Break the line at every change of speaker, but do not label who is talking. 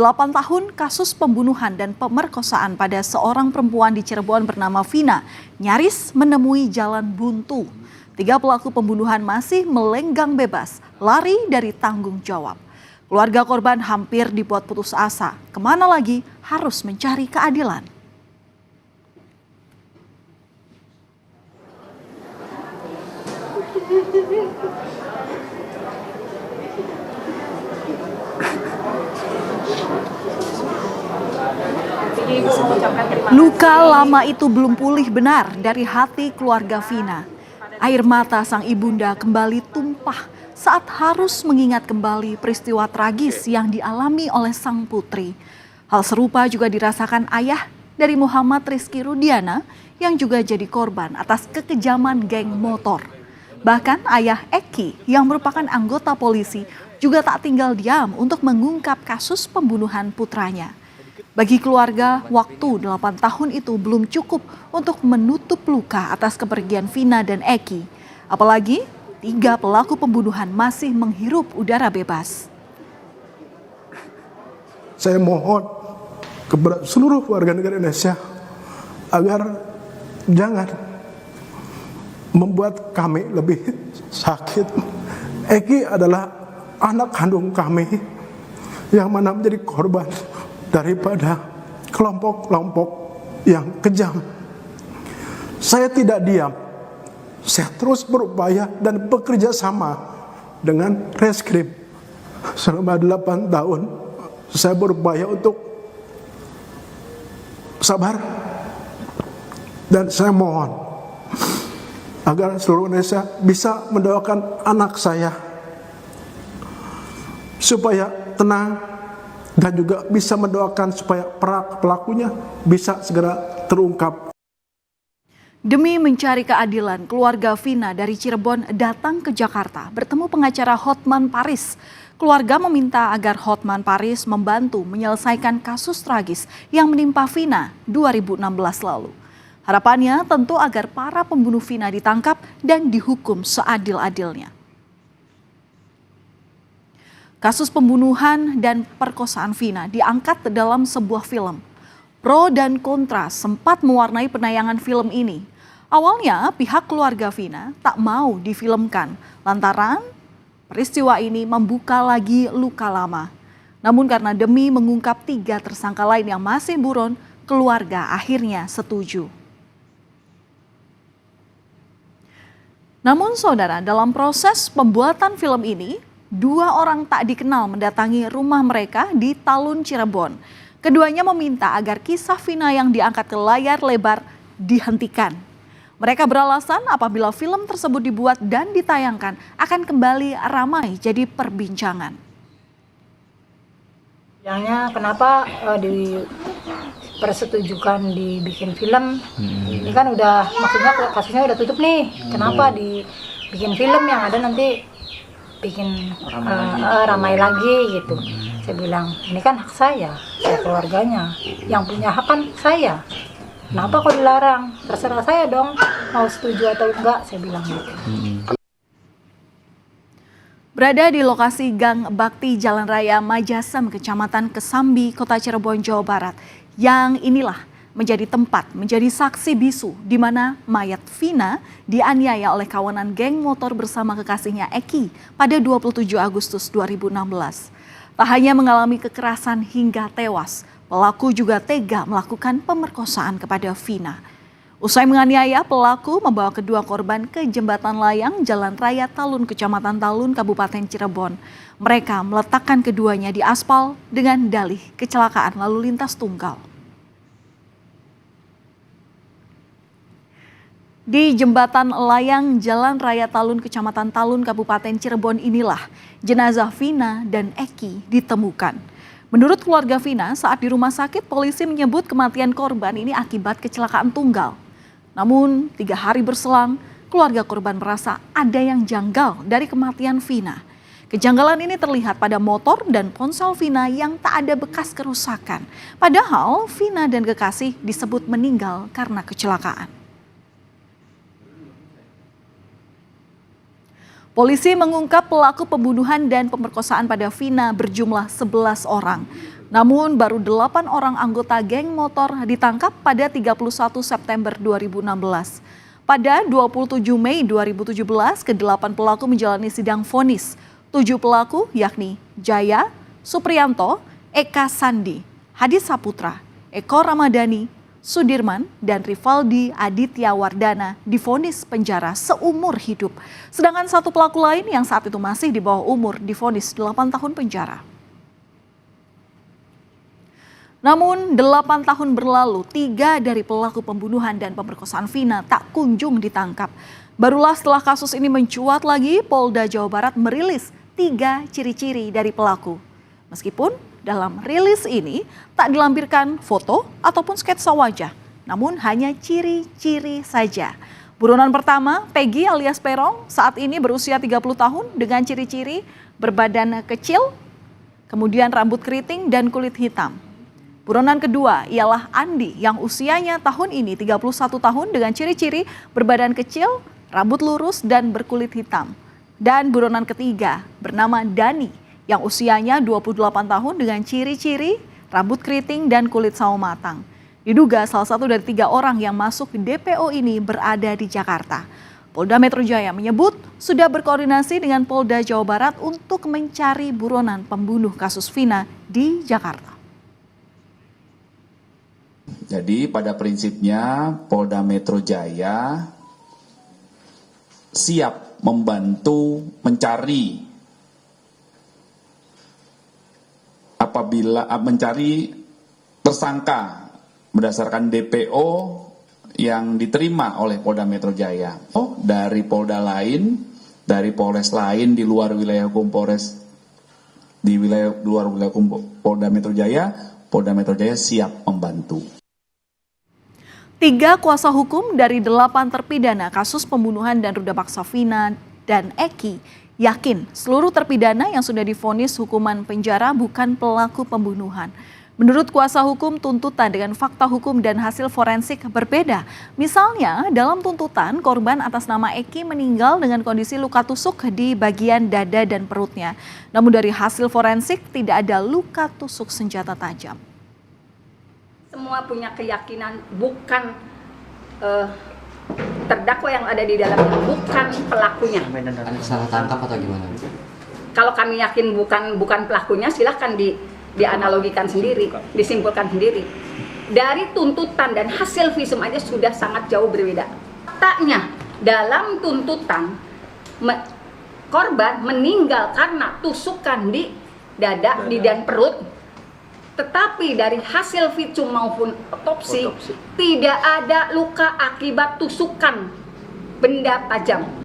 8 tahun kasus pembunuhan dan pemerkosaan pada seorang perempuan di Cirebon bernama Vina nyaris menemui jalan buntu. 3 pelaku pembunuhan masih melenggang bebas, lari dari tanggung jawab. Keluarga korban hampir dibuat putus asa. Kemana lagi harus mencari keadilan? Luka lama itu belum pulih benar dari hati keluarga Vina. Air mata sang ibunda kembali tumpah saat harus mengingat kembali peristiwa tragis yang dialami oleh sang putri. Hal serupa juga dirasakan ayah dari Muhammad Rizky Rudiana yang juga jadi korban atas kekejaman geng motor. Bahkan ayah Eki yang merupakan anggota polisi juga tak tinggal diam untuk mengungkap kasus pembunuhan putranya. Bagi keluarga, waktu 8 tahun itu belum cukup untuk menutup luka atas kepergian Vina dan Eki. Apalagi 3 pelaku pembunuhan masih menghirup udara bebas.
Saya mohon kepada seluruh warga negara Indonesia agar jangan membuat kami lebih sakit. Eki adalah anak kandung kami yang mana menjadi korban daripada kelompok-kelompok yang kejam. Saya tidak diam. Saya terus berupaya dan bekerja sama dengan Reskrim. Selama 8 tahun saya berupaya untuk sabar. Dan saya mohon agar seluruh Indonesia bisa mendoakan anak saya supaya tenang, dan juga bisa mendoakan supaya pelakunya bisa segera terungkap.
Demi mencari keadilan, keluarga Vina dari Cirebon datang ke Jakarta bertemu pengacara Hotman Paris. Keluarga meminta agar Hotman Paris membantu menyelesaikan kasus tragis yang menimpa Vina 2016 lalu. Harapannya tentu agar para pembunuh Vina ditangkap dan dihukum seadil-adilnya. Kasus pembunuhan dan perkosaan Vina diangkat dalam sebuah film. Pro dan kontra sempat mewarnai penayangan film ini. Awalnya pihak keluarga Vina tak mau difilmkan lantaran peristiwa ini membuka lagi luka lama. Namun karena demi mengungkap 3 tersangka lain yang masih buron, keluarga akhirnya setuju. Namun saudara, dalam proses pembuatan film ini, 2 orang tak dikenal mendatangi rumah mereka di Talun, Cirebon. Keduanya meminta agar kisah Vina yang diangkat ke layar lebar dihentikan. Mereka beralasan apabila film tersebut dibuat dan ditayangkan akan kembali ramai jadi perbincangan.
Bilangnya kenapa dipersetujukan dibikin film? Ini kan udah, maksudnya kasusnya udah tutup nih. Kenapa dibikin film yang ada nanti bikin ramai lagi gitu. Saya bilang, ini kan hak saya keluarganya. Yang punya hak kan saya. Kenapa kok dilarang? Terserah saya dong, mau setuju atau enggak, saya bilang gitu.
Berada di lokasi Gang Bakti Jalan Raya Majasem, Kecamatan Kesambi, Kota Cirebon, Jawa Barat. Yang inilah menjadi tempat, menjadi saksi bisu di mana mayat Vina dianiaya oleh kawanan geng motor bersama kekasihnya Eki pada 27 Agustus 2016. Tak hanya mengalami kekerasan hingga tewas, pelaku juga tega melakukan pemerkosaan kepada Vina. Usai menganiaya, pelaku membawa kedua korban ke jembatan layang Jalan Raya Talun, Kecamatan Talun, Kabupaten Cirebon. Mereka meletakkan keduanya di aspal dengan dalih kecelakaan lalu lintas tunggal. Di jembatan layang Jalan Raya Talun, Kecamatan Talun, Kabupaten Cirebon inilah jenazah Vina dan Eki ditemukan. Menurut keluarga Vina, saat di rumah sakit polisi menyebut kematian korban ini akibat kecelakaan tunggal. Namun 3 hari berselang, keluarga korban merasa ada yang janggal dari kematian Vina. Kejanggalan ini terlihat pada motor dan ponsel Vina yang tak ada bekas kerusakan. Padahal Vina dan kekasih disebut meninggal karena kecelakaan. Polisi mengungkap pelaku pembunuhan dan pemerkosaan pada Vina berjumlah 11 orang. Namun baru 8 orang anggota geng motor ditangkap pada 31 September 2016. Pada 27 Mei 2017, ke-8 pelaku menjalani sidang vonis. 7 pelaku yakni Jaya, Supriyanto, Eka Sandi, Hadi Saputra, Eko Ramadhani, Sudirman, dan Rivaldi Aditya Wardana divonis penjara seumur hidup. Sedangkan 1 pelaku lain yang saat itu masih di bawah umur divonis 8 tahun penjara. Namun 8 tahun berlalu, 3 dari pelaku pembunuhan dan pemerkosaan Vina tak kunjung ditangkap. Barulah setelah kasus ini mencuat lagi, Polda Jawa Barat merilis 3 ciri-ciri dari pelaku. Meskipun dalam rilis ini tak dilampirkan foto ataupun sketsa wajah, namun hanya ciri-ciri saja. Buronan pertama, Peggy alias Peron, saat ini berusia 30 tahun dengan ciri-ciri berbadan kecil, kemudian rambut keriting dan kulit hitam. Buronan kedua ialah Andi yang usianya tahun ini 31 tahun dengan ciri-ciri berbadan kecil, rambut lurus dan berkulit hitam. Dan buronan ketiga bernama Dani yang usianya 28 tahun dengan ciri-ciri rambut keriting dan kulit sawo matang. Diduga salah satu dari 3 orang yang masuk ke DPO ini berada di Jakarta. Polda Metro Jaya menyebut sudah berkoordinasi dengan Polda Jawa Barat untuk mencari buronan pembunuh kasus Vina di Jakarta.
Jadi pada prinsipnya Polda Metro Jaya siap membantu mencari apabila mencari tersangka berdasarkan DPO yang diterima oleh Polda Metro Jaya. Dari Polda lain, dari Polres lain di luar wilayah hukum Polres, di luar wilayah hukum Polda Metro Jaya siap membantu.
3 kuasa hukum dari 8 terpidana kasus pembunuhan dan ruda paksa Vina dan Eki yakin seluruh terpidana yang sudah divonis hukuman penjara bukan pelaku pembunuhan. Menurut kuasa hukum, tuntutan dengan fakta hukum dan hasil forensik berbeda. Misalnya, dalam tuntutan, korban atas nama Eki meninggal dengan kondisi luka tusuk di bagian dada dan perutnya. Namun dari hasil forensik tidak ada luka tusuk senjata tajam.
Semua punya keyakinan bukan terdakwa yang ada di dalamnya, bukan pelakunya.
Ada salah tangkap atau gimana?
Kalau kami yakin bukan pelakunya, silahkan dianalogikan sendiri, disimpulkan sendiri. Dari tuntutan dan hasil visum aja sudah sangat jauh berbeda. Faktanya dalam tuntutan korban meninggal karena tusukan di dada, di dan perut. Tetapi dari hasil visum maupun otopsi tidak ada luka akibat tusukan benda tajam.